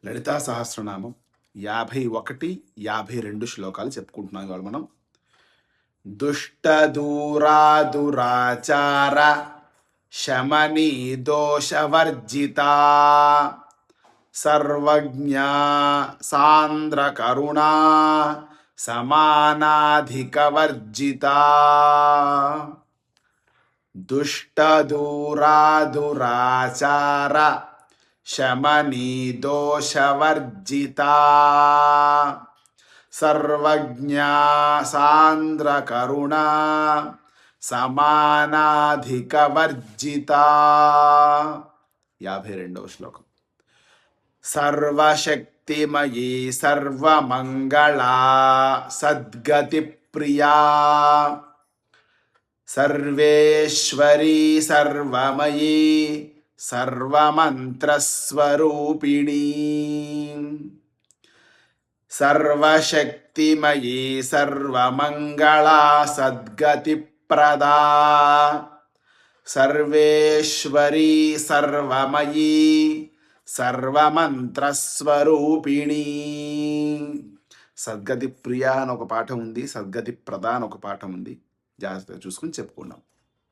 లలితా సహస్రనామం 51, 52 శ్లోకాలు చెప్పుకుంటున్నాం ఇవాళ మనం. దుష్ట దూరాదురాచార శమనీ దోషవర్జిత సర్వజ్ఞా సాంద్ర కరుణా సమానాధికవర్జిత. దుష్ట దూరాదురాచార శమనీ దోషవర్జిత సర్వజ్ఞా సాంద్ర కరుణా సమానాధికవర్జిత. 52వ శ్లోకం. సర్వశక్తిమయీ సర్వమంగళా సద్గతి ప్రియా సర్వేశ్వరీ సర్వమయీ సర్వమంత్రస్వరూపిణీ. సర్వశక్తిమయీ సర్వమంగళా సద్గతి ప్రదా సర్వేశ్వరీ సర్వమయీ సర్వమంత్రస్వరూపిణీ. సద్గతి ప్రియ అని ఒక పాఠం ఉంది, సద్గతి ప్రద అని ఒక పాఠం ఉంది. జాగ్రత్తగా చూసుకుని చెప్పుకున్నాం.